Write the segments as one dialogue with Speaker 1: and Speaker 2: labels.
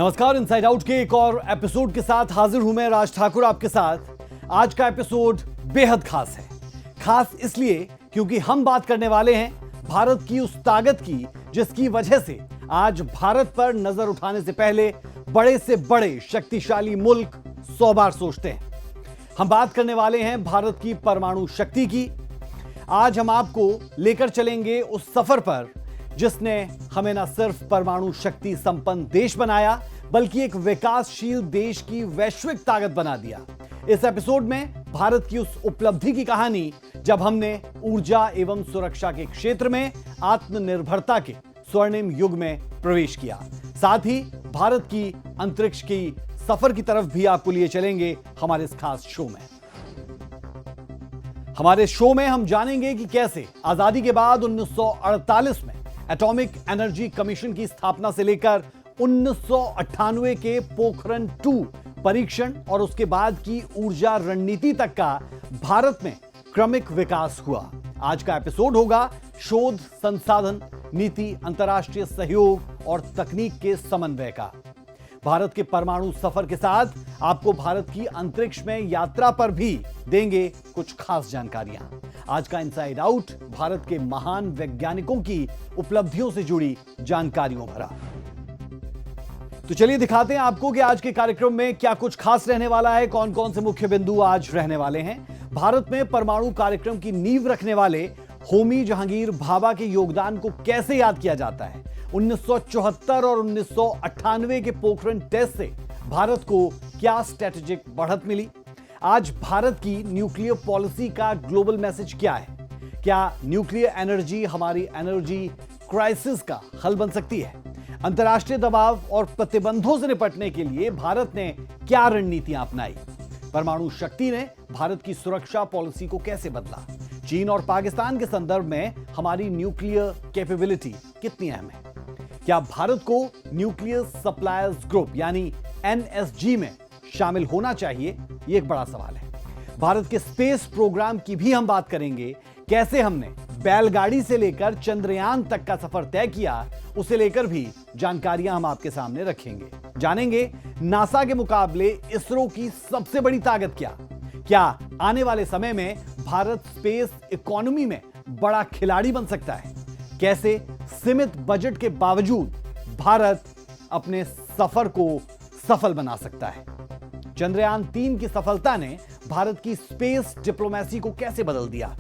Speaker 1: नमस्कार, inside out के एक और एपिसोड के साथ हाजिर हूं मैं राज ठाकुर आपके साथ। आज का एपिसोड बेहद खास है। खास इसलिए क्योंकि हम बात करने वाले हैं भारत की उस ताकत की जिसकी वजह से आज भारत पर नजर उठाने से पहले बड़े से बड़े शक्तिशाली मुल्क 100 बार सोचते हैं। हम बात करने वाले हैं भारत की परमाणु शक्ति की। आज हम आपको लेकर चलेंगे उस सफर पर जिसने हमें न सिर्फ परमाणु शक्ति संपन्न देश बनाया बल्कि एक विकासशील देश की वैश्विक ताकत बना दिया। इस एपिसोड में भारत की उस उपलब्धि की कहानी जब हमने ऊर्जा एवं सुरक्षा के क्षेत्र में आत्मनिर्भरता के स्वर्णिम युग में प्रवेश किया। साथ ही भारत की अंतरिक्ष की सफर की तरफ भी आपको लिए चलेंगे हमारे इस खास शो में। हमारे शो में हम जानेंगे कि कैसे आजादी के बाद 1948 में एटॉमिक एनर्जी कमीशन की स्थापना से लेकर 1998 के पोखरण 2 परीक्षण और उसके बाद की ऊर्जा रणनीति तक का भारत में क्रमिक विकास हुआ। आज का एपिसोड होगा शोध, संसाधन, नीति, अंतर्राष्ट्रीय सहयोग और तकनीक के समन्वय का। भारत के परमाणु सफर के साथ आपको भारत की अंतरिक्ष में यात्रा पर भी देंगे कुछ खास जानकारियां। आज का इनसाइड आउट भारत के महान वैज्ञानिकों की उपलब्धियों से जुड़ी जानकारियों भरा। तो चलिए दिखाते हैं आपको कि आज के कार्यक्रम में क्या कुछ खास रहने वाला है, कौन कौन से मुख्य बिंदु आज रहने वाले हैं। भारत में परमाणु कार्यक्रम की नींव रखने वाले होमी जहांगीर भाभा के योगदान को कैसे याद किया जाता है। 1974 और 1998 के पोखरण टेस्ट से भारत को क्या स्ट्रेटेजिक बढ़त मिली। आज भारत की न्यूक्लियर पॉलिसी का ग्लोबल मैसेज क्या है। क्या न्यूक्लियर एनर्जी हमारी एनर्जी क्राइसिस का हल बन सकती है। अंतर्राष्ट्रीय दबाव और प्रतिबंधों से निपटने के लिए भारत ने क्या रणनीतियां अपनाई। परमाणु शक्ति ने भारत की सुरक्षा पॉलिसी को कैसे बदला। चीन और पाकिस्तान के संदर्भ में हमारी न्यूक्लियर कैपेबिलिटी कितनी अहम है। क्या भारत को न्यूक्लियर सप्लायर्स ग्रुप यानी एनएसजी में शामिल होना चाहिए, यह एक बड़ा सवाल है। भारत के स्पेस प्रोग्राम की भी हम बात करेंगे। कैसे हमने बैलगाड़ी से लेकर चंद्रयान तक का सफर तय किया, उसे लेकर भी जानकारियां हम आपके सामने रखेंगे। जानेंगे नासा के मुकाबले इसरो की सबसे बड़ी ताकत क्या आने वाले समय में भारत स्पेस इकोनॉमी में बड़ा खिलाड़ी बन सकता है। कैसे सीमित बजट के बावजूद भारत अपने सफर को सफल बना सकता है। चंद्रयान 3 की सफलता ने भारत की स्पेस डिप्लोमेसी को कैसे बदल दिया।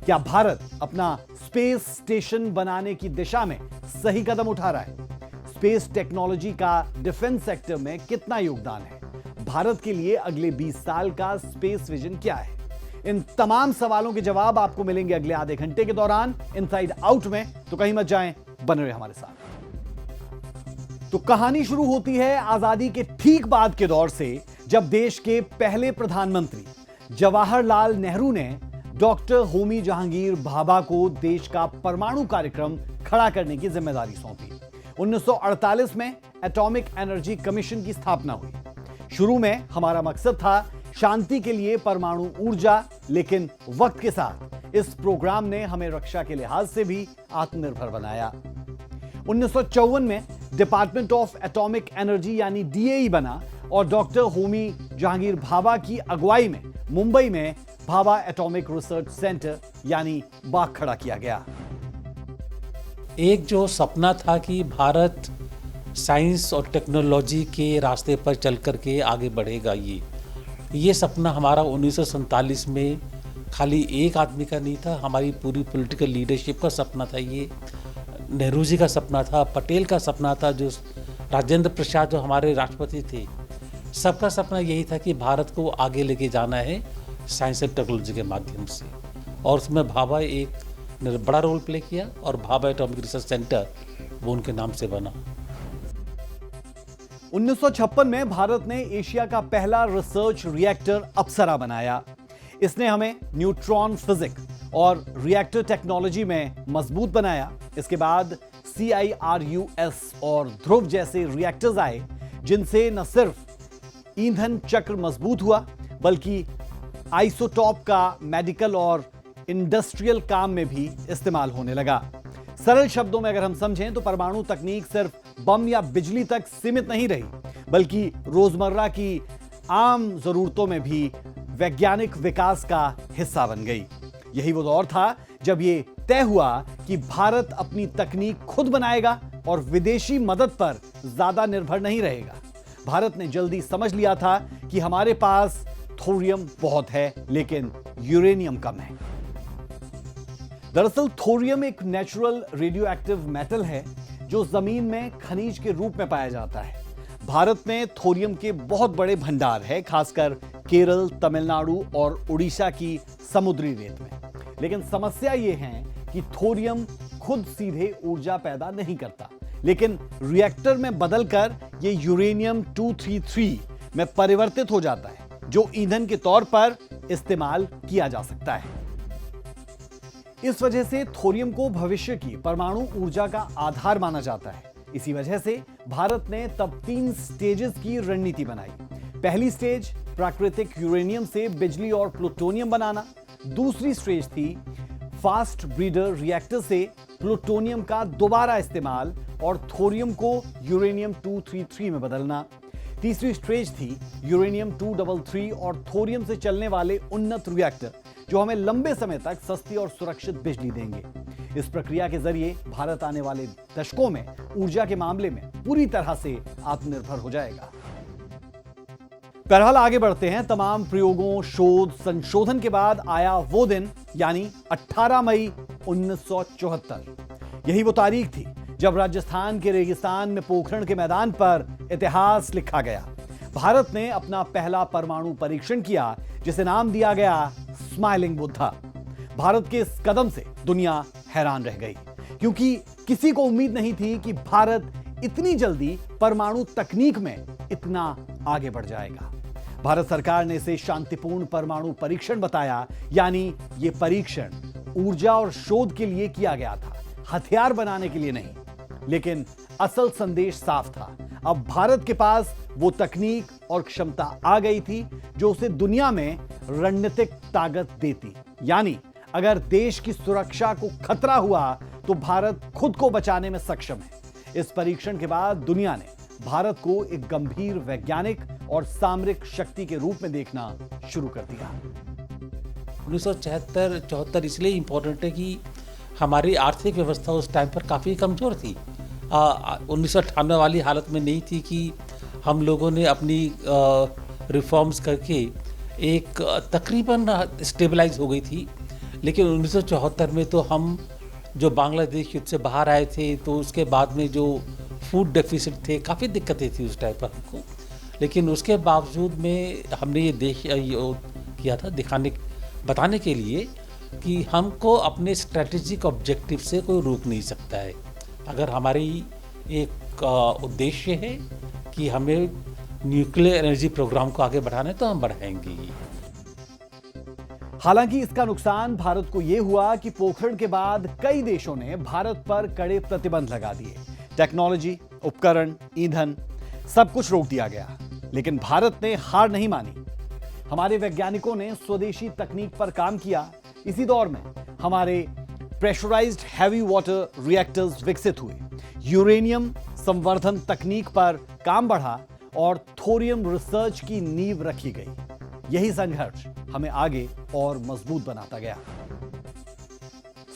Speaker 1: क्या भारत अपना स्पेस स्टेशन बनाने की दिशा में सही कदम उठा रहा है। स्पेस टेक्नोलॉजी का डिफेंस सेक्टर में कितना योगदान है। भारत के लिए अगले 20 साल का स्पेस विजन क्या है। इन तमाम सवालों के जवाब आपको मिलेंगे अगले आधे घंटे के दौरान इनसाइड आउट में, तो कहीं मत जाएं, बने रहे हमारे साथ। तो कहानी शुरू होती है आजादी के ठीक बाद के दौर से, जब देश के पहले प्रधानमंत्री जवाहरलाल नेहरू ने डॉक्टर होमी जहांगीर भाभा को देश का परमाणु कार्यक्रम खड़ा करने की जिम्मेदारी सौंपी। 1948 में एटॉमिक एनर्जी कमीशन की स्थापना हुई। शुरू में हमारा मकसद था शांति के लिए परमाणु ऊर्जा, लेकिन वक्त के साथ इस प्रोग्राम ने हमें रक्षा के लिहाज से भी आत्मनिर्भर बनाया। 1954 में डिपार्टमेंट ऑफ एटॉमिक एनर्जी यानी डीएई बना और डॉक्टर होमी जहांगीर भाभा की अगुवाई में मुंबई में भाभा एटॉमिक रिसर्च सेंटर यानी बाग खड़ा किया गया।
Speaker 2: एक जो सपना था कि भारत साइंस और टेक्नोलॉजी के रास्ते पर चल करके आगे बढ़ेगा, ये सपना हमारा 1947 में खाली एक आदमी का नहीं था, हमारी पूरी पॉलिटिकल लीडरशिप का सपना था। ये नेहरू जी का सपना था, पटेल का सपना था, जो राजेंद्र प्रसाद जो हमारे राष्ट्रपति थे, सबका सपना यही था कि भारत को आगे लेके जाना है साइंस एंड टेक्नोलॉजी के माध्यम से। और उसमें भाभा एक बड़ा रोल प्ले किया और भाभा एटॉमिक रिसर्च सेंटर वो उनके नाम से बना।
Speaker 1: 1956 में भारत ने एशिया का पहला रिसर्च रिएक्टर अप्सरा बनाया। इसने हमें न्यूट्रॉन फिजिक्स और रिएक्टर टेक्नोलॉजी में मजबूत बनाया। इसके बाद CIRUS और ध्रुव जैसे रिएक्टर्स आए, जिनसे न सिर्फ ईंधन चक्र मजबूत हुआ बल्कि आइसोटॉप का मेडिकल और इंडस्ट्रियल काम में भी इस्तेमाल होने लगा। सरल शब्दों में अगर हम समझें तो परमाणु तकनीक सिर्फ बम या बिजली तक सीमित नहीं रही, बल्कि रोजमर्रा की आम जरूरतों में भी वैज्ञानिक विकास का हिस्सा बन गई। यही वो दौर था जब ये तय हुआ कि भारत अपनी तकनीक खुद बनाएगा और विदेशी मदद पर ज्यादा निर्भर नहीं रहेगा। भारत ने जल्दी समझ लिया था कि हमारे पास थोरियम बहुत है, लेकिन यूरेनियम कम है। दरअसल थोरियम एक नेचुरल रेडियो एक्टिव मेटल है जो जमीन में खनिज के रूप में पाया जाता है। भारत में थोरियम के बहुत बड़े भंडार है, खासकर केरल, तमिलनाडु और उड़ीसा की समुद्री रेत में। लेकिन समस्या यह है कि थोरियम खुद सीधे ऊर्जा पैदा नहीं करता, लेकिन रिएक्टर में बदलकर यह यूरेनियम 233 में परिवर्तित हो जाता है, जो ईंधन के तौर पर इस्तेमाल किया जा सकता है। इस वजह से थोरियम को भविष्य की परमाणु ऊर्जा का आधार माना जाता है। इसी वजह से भारत ने तब 3 स्टेजेस की रणनीति बनाई। पहली स्टेज प्राकृतिक यूरेनियम से बिजली और प्लूटोनियम बनाना। दूसरी स्टेज थी फास्ट ब्रीडर रिएक्टर से प्लूटोनियम का दोबारा इस्तेमाल और थोरियम को यूरेनियम 233 में बदलना। तीसरी स्टेज थी यूरेनियम 233 और थोरियम से चलने वाले उन्नत रिएक्टर, जो हमें लंबे समय तक सस्ती और सुरक्षित बिजली देंगे। इस प्रक्रिया के जरिए भारत आने वाले दशकों में ऊर्जा के मामले में पूरी तरह से आत्मनिर्भर हो जाएगा। बहरहाल आगे बढ़ते हैं। तमाम प्रयोगों, शोध, संशोधन के बाद आया वो दिन, यानी 18 मई 1974। यही वो तारीख थी जब राजस्थान के रेगिस्तान में पोखरण के मैदान पर इतिहास लिखा गया। भारत ने अपना पहला परमाणु परीक्षण किया, जिसे नाम दिया गया स्माइलिंग बुद्धा। भारत के इस कदम से दुनिया हैरान रह गई, क्योंकि किसी को उम्मीद नहीं थी कि भारत इतनी जल्दी परमाणु तकनीक में इतना आगे बढ़ जाएगा। भारत सरकार ने इसे शांतिपूर्ण परमाणु परीक्षण बताया, यानी ये परीक्षण ऊर्जा और शोध के लिए किया गया था, हथियार बनाने के लिए नहीं। लेकिन असल संदेश साफ था, अब भारत के पास वो तकनीक और क्षमता आ गई थी जो उसे दुनिया में रणनीतिक ताकत देती। यानी अगर देश की सुरक्षा को खतरा हुआ तो भारत खुद को बचाने में सक्षम है। इस परीक्षण के बाद दुनिया ने भारत को एक गंभीर वैज्ञानिक और सामरिक शक्ति के रूप में देखना शुरू कर दिया।
Speaker 2: 1974 इसलिए इम्पोर्टेंट है कि हमारी आर्थिक व्यवस्था उस टाइम पर काफ़ी कमज़ोर थी। 1998 वाली हालत में नहीं थी कि हम लोगों ने अपनी रिफॉर्म्स करके एक तकरीबन स्टेबलाइज हो गई थी। लेकिन 1974 में तो हम जो बांग्लादेश युद्ध से बाहर आए थे, तो उसके बाद में जो फूड डेफिसिट थे, काफ़ी दिक्कतें थी उस टाइम पर हमको। लेकिन उसके बावजूद में हमने ये किया था बताने के लिए कि हमको अपने स्ट्रेटेजिक ऑब्जेक्टिव से कोई रोक नहीं सकता है। अगर हमारी एक उद्देश्य है कि हमें न्यूक्लियर एनर्जी प्रोग्राम को आगे बढ़ाना है, तो हम बढ़ाएंगे ही।
Speaker 1: हालांकि इसका नुकसान भारत को यह हुआ कि पोखरण के बाद कई देशों ने भारत पर कड़े प्रतिबंध लगा दिए। टेक्नोलॉजी, उपकरण, ईंधन, सब कुछ रोक दिया गया। लेकिन भारत ने हार नहीं मानी। हमारे वैज्ञानिकों ने स्वदेशी तकनीक पर काम किया। इसी दौर में हमारे प्रेशराइज्ड हैवी वाटर रिएक्टर्स विकसित हुए, यूरेनियम संवर्धन तकनीक पर काम बढ़ा और थोरियम रिसर्च की नींव रखी गई। यही संघर्ष हमें आगे और मजबूत बनाता गया।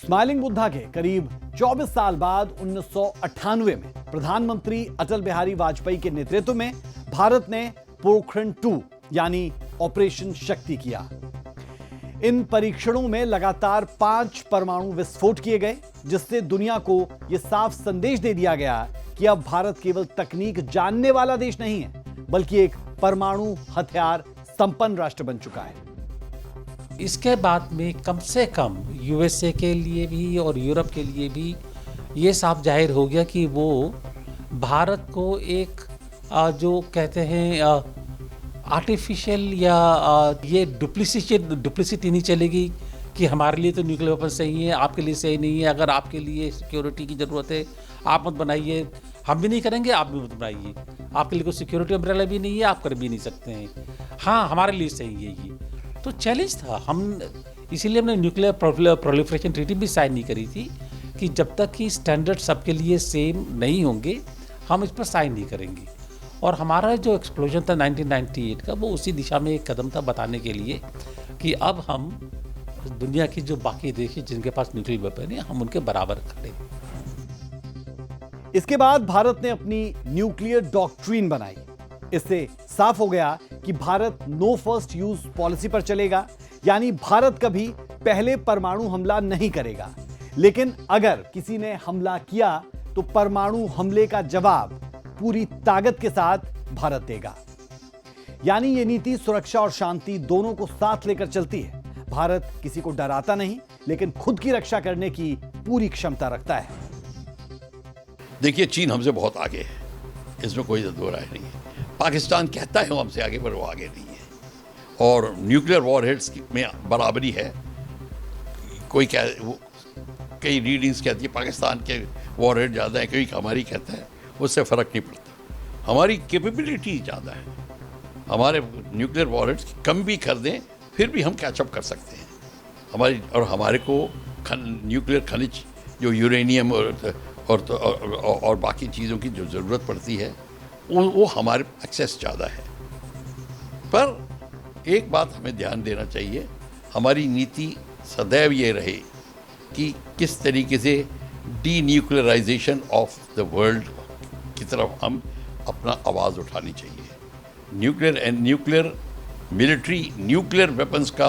Speaker 1: स्माइलिंग बुद्धा के करीब 24 साल बाद 1998 में प्रधानमंत्री अटल बिहारी वाजपेयी के नेतृत्व में भारत ने पोखरण 2 यानी ऑपरेशन शक्ति किया। इन परीक्षणों में लगातार 5 परमाणु विस्फोट किए गए, जिससे दुनिया को यह साफ संदेश दे दिया गया कि अब भारत केवल तकनीक जानने वाला देश नहीं है, बल्कि एक परमाणु हथियार संपन्न राष्ट्र बन चुका है।
Speaker 2: इसके बाद में कम से कम यूएसए के लिए भी और यूरोप के लिए भी ये साफ जाहिर हो गया कि वो भारत को एक जो कहते हैं आर्टिफिशियल या ये डुप्लिसिटी नहीं चलेगी कि हमारे लिए तो न्यूक्लियर वेपन सही है, आपके लिए सही नहीं है। अगर आपके लिए सिक्योरिटी की ज़रूरत है, आप मत बनाइए, हम भी नहीं करेंगे, आप भी मत बनाइए। आपके लिए कोई सिक्योरिटी अम्ब्रेला भी नहीं है, आप कर भी नहीं सकते हैं। हाँ, हमारे लिए सही है ये। तो चैलेंज था। हम इसीलिए हमने न्यूक्लियर प्रोलिफरेशन ट्रीटी भी साइन नहीं करी थी कि जब तक कि स्टैंडर्ड सबके लिए सेम नहीं होंगे, हम इस पर साइन नहीं करेंगे। और हमारा जो एक्सप्लोजन था 1998 का, वो उसी दिशा में एक कदम था, बताने के लिए कि अब हम दुनिया की जो बाकी देश हैं जिनके पास न्यूक्लियर वेपन है, हम उनके बराबर खड़े हैं।
Speaker 1: इसके बाद भारत ने अपनी न्यूक्लियर डॉक्ट्रिन बनाई। इससे साफ हो गया कि Bharat no first use policy पर चलेगा, यानी भारत कभी पहले परमाणु हमला नहीं करेगा, लेकिन अगर किसी ने हमला किया तो परमाणु हमले का जवाब पूरी ताकत के साथ भारत देगा। यानी यह नीति सुरक्षा और शांति दोनों को साथ लेकर चलती है। भारत किसी को डराता नहीं, लेकिन खुद की रक्षा करने की पूरी क्षमता रखता है।
Speaker 3: देखिए, चीन हमसे बहुत आगे है, इसमें कोई दो राय नहीं है। पाकिस्तान कहता है वो हमसे आगे, पर वो आगे नहीं है। और न्यूक्लियर वॉरहेड्स में बराबरी है। कोई कई रीडिंग्स कहती है पाकिस्तान के वॉरहेड ज़्यादा है, कोई हमारी कहता है, उससे फ़र्क नहीं पड़ता। हमारी कैपेबिलिटी ज़्यादा है। हमारे न्यूक्लियर वॉरहेड्स कम भी कर दें फिर भी हम कैचअप कर सकते हैं। हमारे को न्यूक्लियर खनिज जो यूरेनियम और बाकी चीज़ों की जो ज़रूरत पड़ती है वो हमारे एक्सेस ज़्यादा है। पर एक बात हमें ध्यान देना चाहिए, हमारी नीति सदैव ये रहे कि किस तरीके से डीन्यूक्लियराइजेशन ऑफ द वर्ल्ड की तरफ हम अपना आवाज़ उठानी चाहिए। न्यूक्लियर वेपन्स का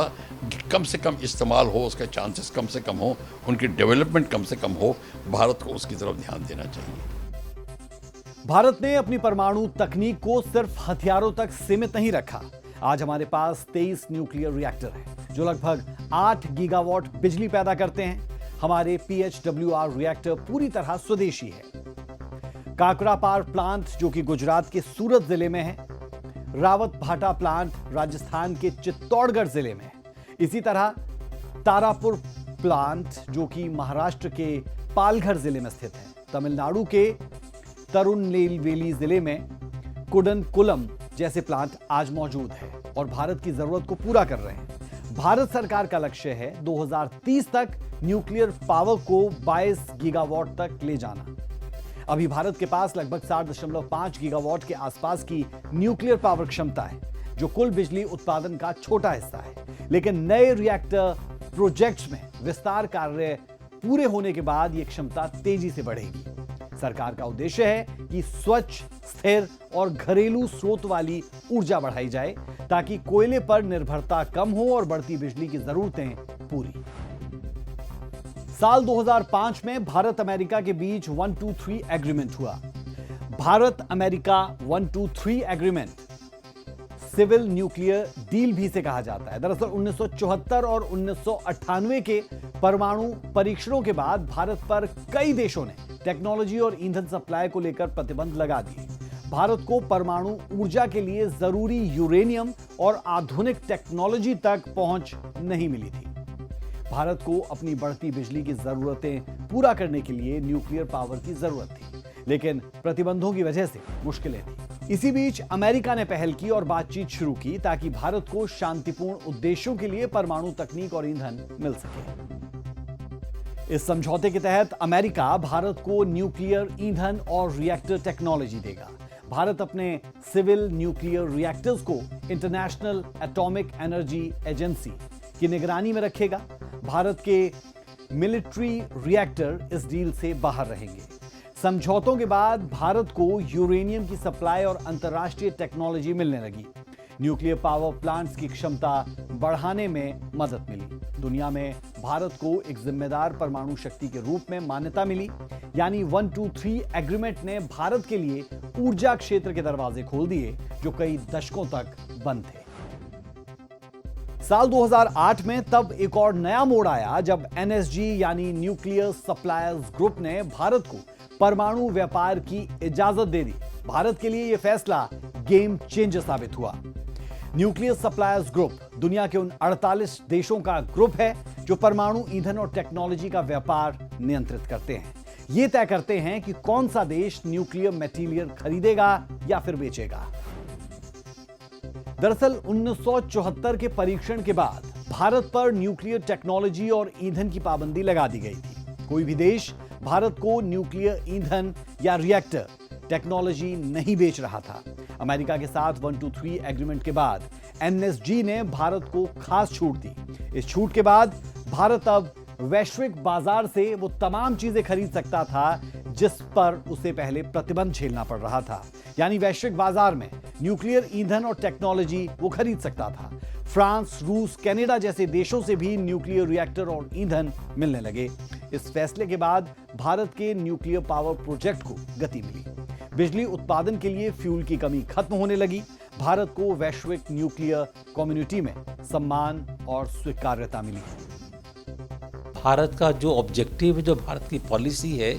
Speaker 3: कम से कम इस्तेमाल हो, उसका चांसेस कम से कम हो, उनकी डेवलपमेंट कम से कम हो, भारत को उसकी तरफ ध्यान देना चाहिए।
Speaker 1: भारत ने अपनी परमाणु तकनीक को सिर्फ हथियारों तक सीमित नहीं रखा। आज हमारे पास 23 न्यूक्लियर रिएक्टर हैं, जो लगभग 8 गीगावाट बिजली पैदा करते हैं। हमारे PHWR रिएक्टर पूरी तरह स्वदेशी है। काकरा पावर प्लांट, जो कि गुजरात के सूरत जिले में है, रावत भाटा प्लांट राजस्थान के चित्तौड़गढ़ जिले में है। इसी तरह तारापुर प्लांट, जो कि महाराष्ट्र के पालघर जिले में स्थित है। तमिलनाडु के तरुणेलवेली जिले में कुडनकुलम जैसे प्लांट आज मौजूद है और भारत की जरूरत को पूरा कर रहे हैं। भारत सरकार का लक्ष्य है 2030 तक न्यूक्लियर पावर को 22 गीगावाट तक ले जाना। अभी भारत के पास लगभग 7.5 गीगावाट के आसपास की न्यूक्लियर पावर क्षमता है, जो कुल बिजली उत्पादन का छोटा हिस्सा है। लेकिन नए रिएक्टर प्रोजेक्ट्स में विस्तार कार्य पूरे होने के बाद यह क्षमता तेजी से बढ़ेगी। सरकार का उद्देश्य है कि स्वच्छ, स्थिर और घरेलू स्रोत वाली ऊर्जा बढ़ाई जाए, ताकि कोयले पर निर्भरता कम हो और बढ़ती बिजली की जरूरतें पूरी। साल 2005 में भारत अमेरिका के बीच 123 एग्रीमेंट हुआ। Bharat America 123 agreement civil nuclear deal भी से कहा जाता है। दरअसल 1974 और 1998 के परमाणु परीक्षणों के बाद भारत पर कई देशों ने टेक्नोलॉजी और ईंधन सप्लाई को लेकर प्रतिबंध लगा दिए। भारत को परमाणु ऊर्जा के लिए जरूरी यूरेनियम और आधुनिक टेक्नोलॉजी तक पहुंच नहीं मिली थी। भारत को अपनी बढ़ती बिजली की जरूरतें पूरा करने के लिए न्यूक्लियर पावर की जरूरत थी, लेकिन प्रतिबंधों की वजह से मुश्किलें थी। इसी बीच अमेरिका ने पहल की और बातचीत शुरू की, ताकि भारत को शांतिपूर्ण उद्देश्यों के लिए परमाणु तकनीक और ईंधन मिल सके। इस समझौते के तहत अमेरिका भारत को न्यूक्लियर ईंधन और रिएक्टर टेक्नोलॉजी देगा। भारत अपने सिविल न्यूक्लियर रिएक्टर्स को इंटरनेशनल एटॉमिक एनर्जी एजेंसी की निगरानी में रखेगा। भारत के मिलिट्री रिएक्टर इस डील से बाहर रहेंगे। समझौतों के बाद भारत को यूरेनियम की सप्लाई और अंतर्राष्ट्रीय टेक्नोलॉजी मिलने लगी। न्यूक्लियर पावर प्लांट्स की क्षमता बढ़ाने में मदद मिली। दुनिया में भारत को एक जिम्मेदार परमाणु शक्ति के रूप में मान्यता मिली। यानी 123 एग्रीमेंट ने भारत के लिए ऊर्जा क्षेत्र के दरवाजे खोल दिए, जो कई दशकों तक बंद थे। साल 2008 में तब एक और नया मोड़ आया, जब NSG यानी न्यूक्लियर सप्लायर्स ग्रुप ने भारत को परमाणु व्यापार की इजाजत दे दी। भारत के लिए यह फैसला गेम चेंजर साबित हुआ। न्यूक्लियर सप्लायर्स ग्रुप दुनिया के उन 48 देशों का ग्रुप है जो परमाणु ईंधन और टेक्नोलॉजी का व्यापार नियंत्रित करते हैं। ये तय करते हैं कि कौन सा देश न्यूक्लियर मटेरियल खरीदेगा या फिर बेचेगा। दरअसल 1974 के परीक्षण के बाद भारत पर न्यूक्लियर टेक्नोलॉजी और ईंधन की पाबंदी लगा दी गई थी। कोई भी देश भारत को न्यूक्लियर ईंधन या रिएक्टर टेक्नोलॉजी नहीं बेच रहा था। अमेरिका के साथ 123 एग्रीमेंट के बाद एनएसजी ने भारत को खास छूट दी। इस छूट के बाद भारत अब वैश्विक बाजार से वो तमाम चीजें खरीद सकता था जिस पर उसे पहले प्रतिबंध झेलना पड़ रहा था। यानी वैश्विक बाजार में न्यूक्लियर ईंधन और टेक्नोलॉजी वो खरीद सकता था। फ्रांस, रूस, कनाडा जैसे देशों से भी न्यूक्लियर रिएक्टर और ईंधन मिलने लगे। इस फैसले के बाद भारत के न्यूक्लियर पावर प्रोजेक्ट को गति मिली। बिजली उत्पादन के लिए फ्यूल की कमी खत्म होने लगी। भारत को वैश्विक न्यूक्लियर कम्युनिटी में सम्मान और स्वीकार्यता मिली।
Speaker 2: भारत का जो ऑब्जेक्टिव है, जो भारत की पॉलिसी है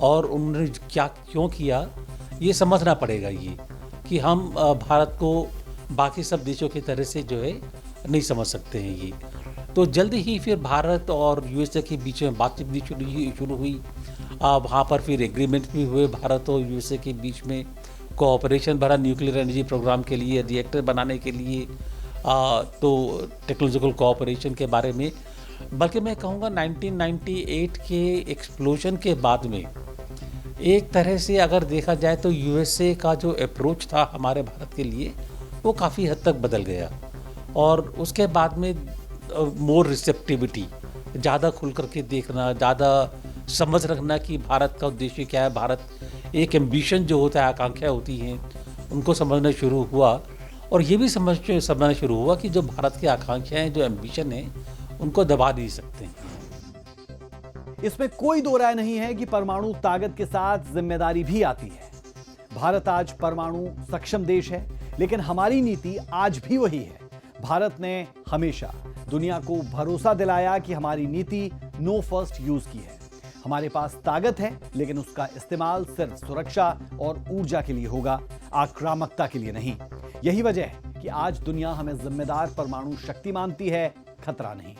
Speaker 2: और उन्होंने क्या क्यों किया, ये समझना पड़ेगा। ये कि हम भारत को बाकी सब देशों की तरह से जो है नहीं समझ सकते हैं। ये तो जल्द ही फिर भारत और यूएसए के बीच में बातचीत भी शुरू हुई। वहाँ पर फिर एग्रीमेंट भी हुए भारत और यूएसए के बीच में। कोऑपरेशन बढ़ा न्यूक्लियर एनर्जी प्रोग्राम के लिए, रिएक्टर बनाने के लिए, तो टेक्नोलॉजिकल कोऑपरेशन के बारे में। बल्कि मैं कहूँगा 1998 के एक्सप्लोजन के बाद में एक तरह से अगर देखा जाए तो यूएसए का जो अप्रोच था हमारे भारत के लिए वो काफ़ी हद तक बदल गया। और उसके बाद में मोर रिसेप्टिविटी, ज़्यादा खुल करके देखना, ज़्यादा समझ रखना कि भारत का उद्देश्य क्या है। भारत एक एम्बिशन जो होता है, आकांक्षा होती हैं, उनको समझना शुरू हुआ। और ये भी समझना शुरू हुआ कि जो भारत की आकांक्षाएँ, जो एम्बिशन है, उनको दबा नहीं सकते हैं।
Speaker 1: इसमें कोई दो राय नहीं है कि परमाणु ताकत के साथ जिम्मेदारी भी आती है। भारत आज परमाणु सक्षम देश है, लेकिन हमारी नीति आज भी वही है। भारत ने हमेशा दुनिया को भरोसा दिलाया कि हमारी नीति नो फर्स्ट यूज की है। हमारे पास ताकत है, लेकिन उसका इस्तेमाल सिर्फ सुरक्षा और ऊर्जा के लिए होगा, आक्रामकता के लिए नहीं। यही वजह है कि आज दुनिया हमें जिम्मेदार परमाणु शक्ति मानती है, खतरा नहीं।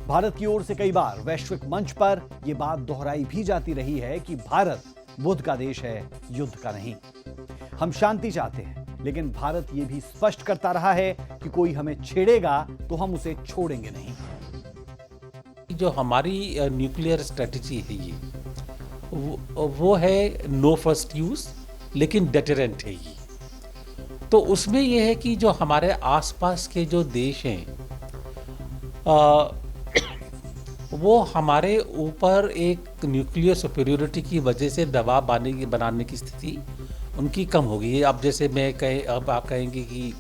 Speaker 1: भारत की ओर से कई बार वैश्विक मंच पर यह बात दोहराई भी जाती रही है कि भारत बुद्ध का देश है, युद्ध का नहीं। हम शांति चाहते हैं, लेकिन भारत यह भी स्पष्ट करता रहा है कि कोई हमें छेड़ेगा तो हम उसे छोड़ेंगे नहीं।
Speaker 2: जो हमारी न्यूक्लियर स्ट्रेटजी है ये वो है नो फर्स्ट यूज, लेकिन डेटरेंट है ये। तो उसमें यह है कि जो हमारे आसपास के जो देश हैं वो हमारे ऊपर एक न्यूक्लियर सुपीरियरिटी की वजह से दबाव बनाने की स्थिति उनकी कम हो गई है। अब जैसे अब आप कहेंगे कि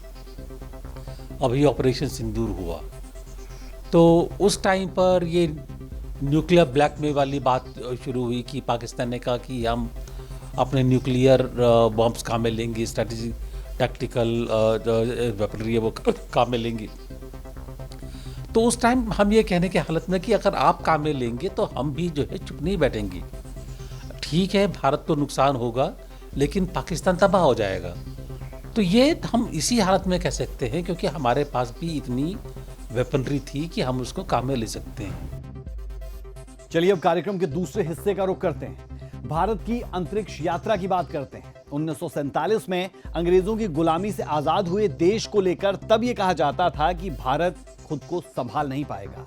Speaker 2: अभी ऑपरेशन सिंदूर हुआ, तो उस टाइम पर ये न्यूक्लियर ब्लैकमेल वाली बात शुरू हुई कि पाकिस्तान ने कहा कि हम अपने न्यूक्लियर बॉम्ब्स काम में लेंगे, स्ट्रेटेजी टैक्टिकल वेपनरी है वो काम में लेंगे। तो उस टाइम हम ये कहने की हालत में कि अगर आप काम में लेंगे तो हम भी जो है चुप नहीं बैठेंगे। ठीक है, भारत तो नुकसान होगा, लेकिन पाकिस्तान तबाह हो जाएगा। तो ये हम इसी हालत में कह सकते हैं, क्योंकि हमारे पास भी इतनी वेपनरी थी कि हम उसको काम में ले सकते हैं।
Speaker 1: चलिए अब कार्यक्रम के दूसरे हिस्से का रुख करते हैं। भारत की अंतरिक्ष यात्रा की बात करते हैं। 1947 में अंग्रेजों की गुलामी से आजाद हुए देश को लेकर तब यह कहा जाता था कि भारत खुद को संभाल नहीं पाएगा,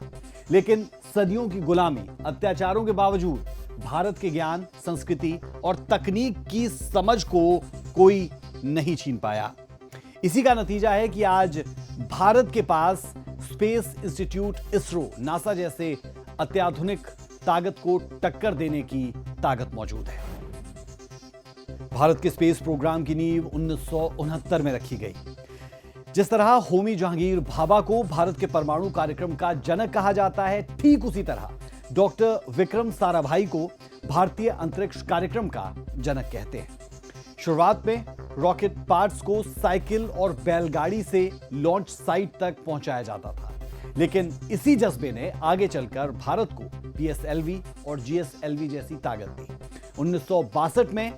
Speaker 1: लेकिन सदियों की गुलामी, अत्याचारों के बावजूद भारत के ज्ञान, संस्कृति और तकनीक की समझ को कोई नहीं छीन पाया। इसी का नतीजा है कि आज भारत के पास स्पेस इंस्टीट्यूट, इसरो, नासा जैसे अत्याधुनिक ताकत को टक्कर देने की ताकत मौजूद है। भारत के स्पेस प्रोग्राम की नींव 1969 में रखी गई। जिस तरह होमी जहांगीर भाभा को भारत के परमाणु कार्यक्रम का जनक कहा जाता है, ठीक उसी तरह डॉक्टर विक्रम साराभाई को भारतीय अंतरिक्ष कार्यक्रम का जनक कहते हैं। शुरुआत में रॉकेट पार्ट्स को साइकिल और बैलगाड़ी से लॉन्च साइट तक पहुंचाया जाता था, लेकिन इसी जज्बे ने आगे चलकर भारत को पीएसएलवी और जीएसएलवी जैसी ताकत दी। 1962 में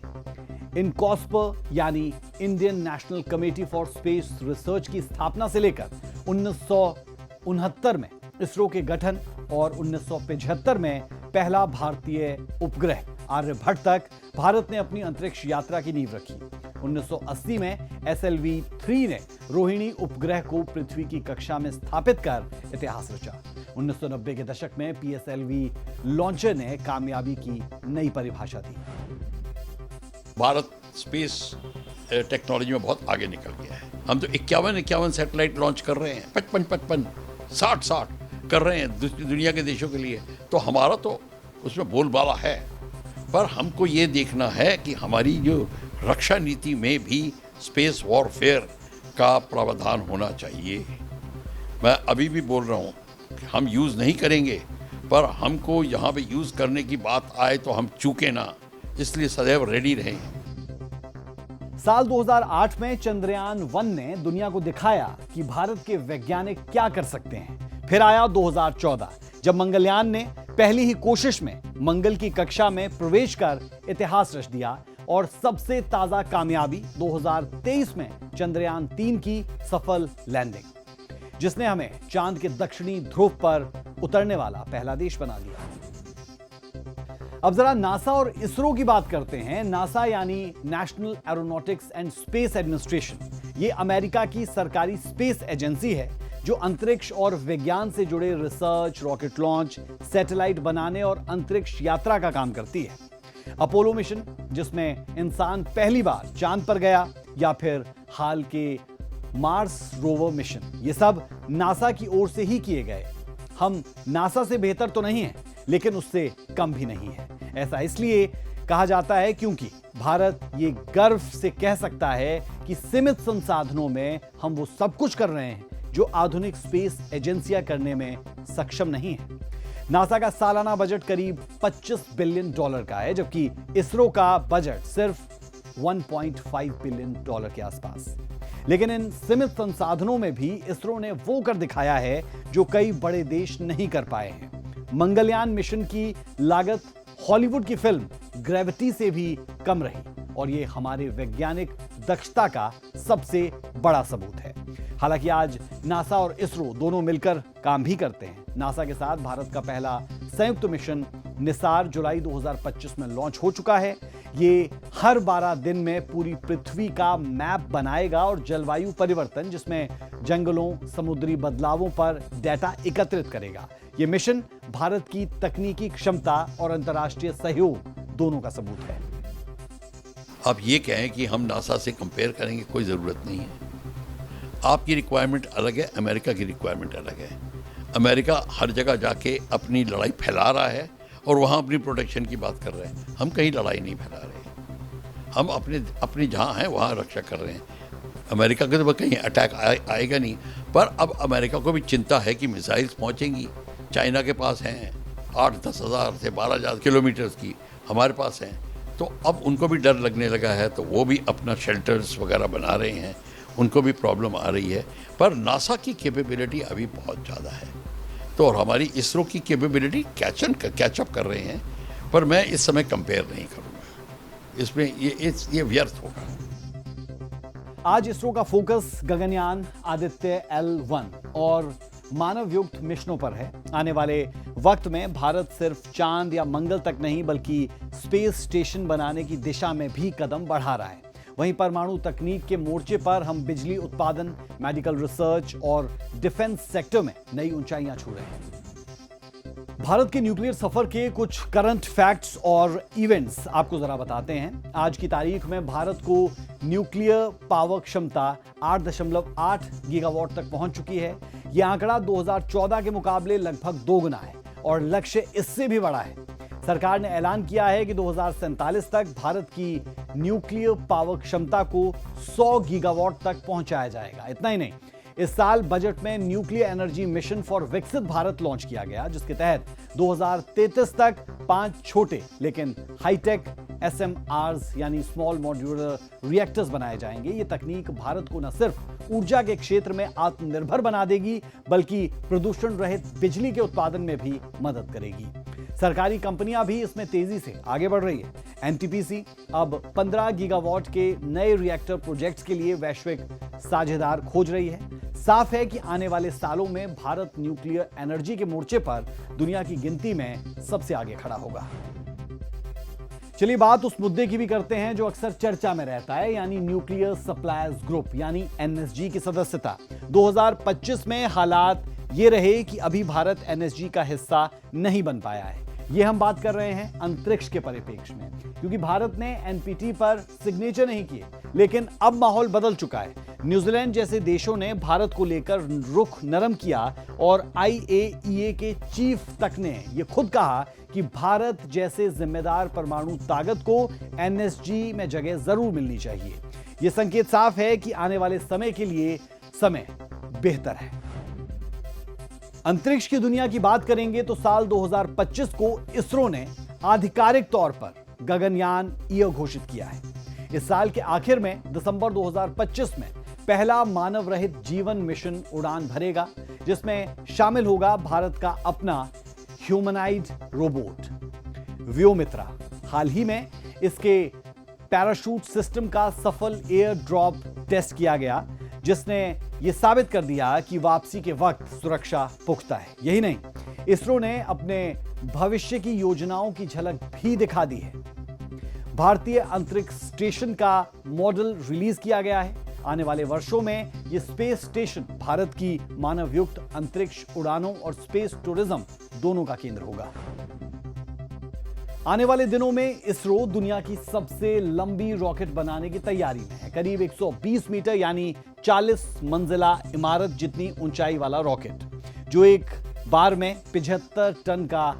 Speaker 1: इनकॉस्पर यानी Indian national committee for space research की स्थापना से लेकर 1969 में इसरो के गठन और 1975 में पहला भारतीय उपग्रह आर्यभट्ट तक भारत ने अपनी अंतरिक्ष यात्रा की नींव रखी। 1980 में SLV-3 ने रोहिणी उपग्रह को पृथ्वी की कक्षा में स्थापित कर इतिहास रचा। 1990 के दशक में PSLV लॉन्चर ने कामयाबी की नई परिभाषा दी।
Speaker 3: भारत स्पेस टेक्नोलॉजी में बहुत आगे निकल गया है। हम तो 51 सैटेलाइट लॉन्च कर रहे हैं, 55 60 कर रहे हैं दुनिया के देशों के लिए। तो हमारा तो उसमें बोलबाला है, पर हमको ये देखना है कि हमारी जो रक्षा नीति में भी स्पेस वॉरफेयर का प्रावधान होना चाहिए। मैं अभी भी बोल रहा हूँ कि हम यूज़ नहीं करेंगे, पर हमको यहाँ पे यूज़ करने की बात आए तो हम चूके ना, इसलिए सदैव रेडी रहें।
Speaker 1: साल 2008 में चंद्रयान 1 ने दुनिया को दिखाया कि भारत के वैज्ञानिक क्या कर सकते हैं। फिर आया 2014, जब मंगलयान ने पहली ही कोशिश में मंगल की कक्षा में प्रवेश कर इतिहास रच दिया। और सबसे ताजा कामयाबी 2023 में चंद्रयान 3 की सफल लैंडिंग, जिसने हमें चांद के दक्षिणी ध्रुव पर उतरने वाला पहला देश बना दिया। अब जरा नासा और इसरो की बात करते हैं। नासा यानी national aeronautics and space administration, ये अमेरिका की सरकारी स्पेस एजेंसी है जो अंतरिक्ष और विज्ञान से जुड़े रिसर्च, रॉकेट लॉन्च, सैटेलाइट बनाने और अंतरिक्ष यात्रा का काम करती है। अपोलो मिशन, जिसमें इंसान पहली बार चांद पर गया, या फिर हाल के मार्स रोवर मिशन, ये सब नासा की ओर से ही किए गए। हम नासा से बेहतर तो नहीं है, लेकिन उससे कम भी नहीं है। ऐसा इसलिए कहा जाता है क्योंकि भारत ये गर्व से कह सकता है कि सीमित संसाधनों में हम वो सब कुछ कर रहे हैं जो आधुनिक स्पेस एजेंसियां करने में सक्षम नहीं है। नासा का सालाना बजट करीब $25 बिलियन का है, जबकि इसरो का बजट सिर्फ $1.5 बिलियन के आसपास। लेकिन इन सीमित संसाधनों में भी इसरो ने वो कर दिखाया है जो कई बड़े देश नहीं कर पाए हैं। मंगलयान मिशन की लागत हॉलीवुड की फिल्म ग्रेविटी से भी कम रही, और ये हमारे वैज्ञानिक दक्षता का सबसे बड़ा सबूत है। हालांकि आज नासा और इसरो दोनों मिलकर काम भी करते हैं। नासा के साथ भारत का पहला संयुक्त मिशन निसार जुलाई 2025 में लॉन्च हो चुका है। ये हर 12 दिन में पूरी पृथ्वी का मैप बनाएगा और जलवायु परिवर्तन, जिसमें जंगलों, समुद्री बदलावों पर डेटा एकत्रित करेगा। ये मिशन भारत की तकनीकी क्षमता और अंतर्राष्ट्रीय सहयोग दोनों का सबूत है।
Speaker 3: आप ये कहें कि हम नासा से कंपेयर करेंगे, कोई ज़रूरत नहीं है। आपकी रिक्वायरमेंट अलग है, अमेरिका की रिक्वायरमेंट अलग है। अमेरिका हर जगह जाके अपनी लड़ाई फैला रहा है और वहाँ अपनी प्रोटेक्शन की बात कर रहे हैं। हम कहीं लड़ाई नहीं फैला रहे, हम अपनी जहाँ हैं वहाँ रक्षा कर रहे हैं। अमेरिका के तो कहीं अटैक आएगा नहीं, पर अब अमेरिका को भी चिंता है कि मिसाइल्स पहुँचेंगी। चाइना के पास हैं 8-10 हज़ार से 12,000 किलोमीटर की, हमारे पास हैं, तो अब उनको भी डर लगने लगा है, तो वो भी अपना शेल्टर्स वगैरह बना रहे हैं। उनको भी प्रॉब्लम आ रही है, पर नासा की कैपेबिलिटी अभी बहुत ज़्यादा है, तो और हमारी इसरो की कैपेबिलिटी कैचअप कर रहे हैं। पर मैं इस समय कंपेयर नहीं करूँगा, इसमें ये व्यर्थ होगा।
Speaker 1: आज इसरो का फोकस गगनयान, आदित्य L1 और मानव युक्त मिशनों पर है। आने वाले वक्त में भारत सिर्फ चांद या मंगल तक नहीं, बल्कि स्पेस स्टेशन बनाने की दिशा में भी कदम बढ़ा रहा है। वहीं परमाणु तकनीक के मोर्चे पर हम बिजली उत्पादन, मेडिकल रिसर्च और डिफेंस सेक्टर में नई ऊंचाइयां छू रहे हैं। भारत के न्यूक्लियर सफर के कुछ करंट फैक्ट्स और इवेंट्स आपको जरा बताते हैं। आज की तारीख में भारत को न्यूक्लियर पावर क्षमता 8.8 गीगावाट तक पहुंच चुकी है। यह आंकड़ा 2014 के मुकाबले लगभग 2 गुना है और लक्ष्य इससे भी बड़ा है। सरकार ने ऐलान किया है कि 2047 तक भारत की न्यूक्लियर पावर क्षमता को 100 गीगावाट तक पहुंचाया जाएगा। इतना ही नहीं, इस साल बजट में न्यूक्लियर एनर्जी मिशन फॉर विकसित भारत लॉन्च किया गया, जिसके तहत 2033 तक 5 छोटे लेकिन हाईटेक SMRs यानी स्मॉल मॉड्यूलर रिएक्टर्स बनाए जाएंगे। ये तकनीक भारत को न सिर्फ ऊर्जा के क्षेत्र में आत्मनिर्भर बना देगी, बल्कि प्रदूषण रहित बिजली के उत्पादन में भी मदद करेगी। सरकारी कंपनियां भी इसमें तेजी से आगे बढ़ रही है। NTPC अब 15 गीगावाट के नए रिएक्टर प्रोजेक्ट्स के लिए वैश्विक साझेदार खोज रही है। साफ है कि आने वाले सालों में भारत न्यूक्लियर एनर्जी के मोर्चे पर दुनिया की गिनती में सबसे आगे खड़ा होगा। चलिए बात उस मुद्दे की भी करते हैं जो अक्सर चर्चा में रहता है, यानी न्यूक्लियर सप्लायर्स ग्रुप यानी NSG की सदस्यता। 2025 में हालात ये रहे कि अभी भारत NSG का हिस्सा नहीं बन पाया है। ये हम बात कर रहे हैं अंतरिक्ष के परिप्रेक्ष्य में, क्योंकि भारत ने एनपीटी पर सिग्नेचर नहीं किए, लेकिन अब माहौल बदल चुका है। न्यूजीलैंड जैसे देशों ने भारत को लेकर रुख नरम किया और IAEA के चीफ तक ने यह खुद कहा कि भारत जैसे जिम्मेदार परमाणु ताकत को NSG में जगह जरूर मिलनी चाहिए। यह संकेत साफ है कि आने वाले समय के लिए समय बेहतर है। अंतरिक्ष की दुनिया की बात करेंगे तो साल 2025 को इसरो ने आधिकारिक तौर पर गगनयान ईयर घोषित किया है। इस साल के आखिर में दिसंबर 2025 में पहला मानव रहित जीवन मिशन उड़ान भरेगा, जिसमें शामिल होगा भारत का अपना ह्यूमनाइड रोबोट व्योमित्रा। हाल ही में इसके पैराशूट सिस्टम का सफल एयर ड्रॉप टेस्ट किया गया, जिसने यह साबित कर दिया कि वापसी के वक्त सुरक्षा पुख्ता है। यही नहीं, इसरो ने अपने भविष्य की योजनाओं की झलक भी दिखा दी है। भारतीय अंतरिक्ष स्टेशन का मॉडल रिलीज किया गया है। आने वाले वर्षों में यह स्पेस स्टेशन भारत की मानवयुक्त अंतरिक्ष उड़ानों और स्पेस टूरिज्म दोनों का केंद्र होगा। आने वाले दिनों में इसरो दुनिया की सबसे लंबी रॉकेट बनाने की तैयारी में है। करीब 120 मीटर यानी 40 मंजिला इमारत जितनी ऊंचाई वाला रॉकेट, जो एक बार में 75 टन का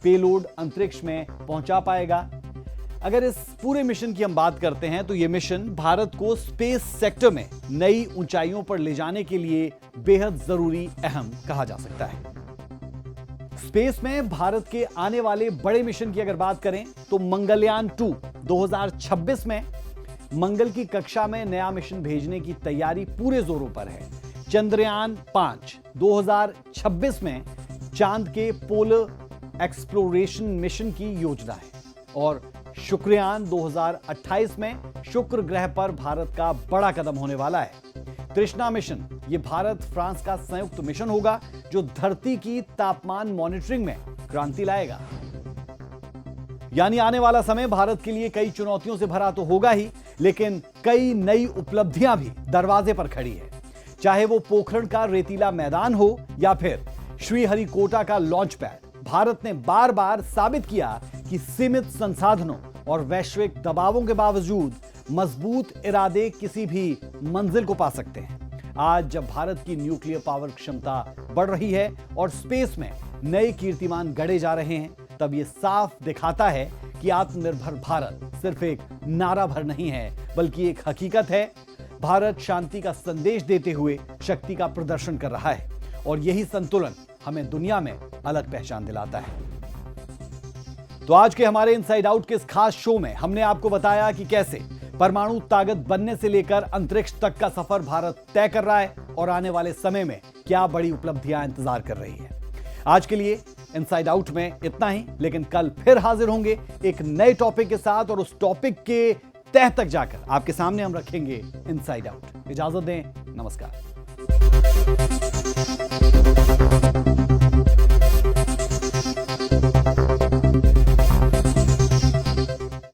Speaker 1: पेलोड अंतरिक्ष में पहुंचा पाएगा। अगर इस पूरे मिशन की हम बात करते हैं तो यह मिशन भारत को स्पेस सेक्टर में नई ऊंचाइयों पर ले जाने के लिए बेहद जरूरी अहम कहा जा सकता है। स्पेस में भारत के आने वाले बड़े मिशन की अगर बात करें तो मंगलयान 2 2026 में मंगल की कक्षा में नया मिशन भेजने की तैयारी पूरे जोरों पर है। चंद्रयान 5 2026 में चांद के पोलर एक्सप्लोरेशन मिशन की योजना है और शुक्रयान 2028 में शुक्र ग्रह पर भारत का बड़ा कदम होने वाला है। तृष्णा मिशन यह भारत फ्रांस का संयुक्त मिशन होगा, जो धरती की तापमान मॉनिटरिंग में क्रांति लाएगा। यानी आने वाला समय भारत के लिए कई चुनौतियों से भरा तो होगा ही, लेकिन कई नई उपलब्धियां भी दरवाजे पर खड़ी है। चाहे वो पोखरण का रेतीला मैदान हो या फिर श्रीहरिकोटा का लॉन्च पैड, भारत ने बार बार साबित किया कि सीमित संसाधनों और वैश्विक दबावों के बावजूद मजबूत इरादे किसी भी मंजिल को पा सकते हैं। आज जब भारत की न्यूक्लियर पावर क्षमता बढ़ रही है और स्पेस में नए कीर्तिमान गढ़े जा रहे हैं, तब यह साफ दिखाता है कि आत्मनिर्भर भारत सिर्फ एक नारा भर नहीं है, बल्कि एक हकीकत है। भारत शांति का संदेश देते हुए शक्ति का प्रदर्शन कर रहा है और यही संतुलन हमें दुनिया में अलग पहचान दिलाता है। तो आज के हमारे इनसाइड आउट के इस खास शो में हमने आपको बताया कि कैसे परमाणु ताकत बनने से लेकर अंतरिक्ष तक का सफर भारत तय कर रहा है और आने वाले समय में क्या बड़ी उपलब्धियां इंतजार कर रही है। आज के लिए इनसाइड आउट में इतना ही, लेकिन कल फिर हाजिर होंगे एक नए टॉपिक के साथ और उस टॉपिक के तह तक जाकर आपके सामने हम रखेंगे इनसाइड आउट। इजाजत दें, नमस्कार।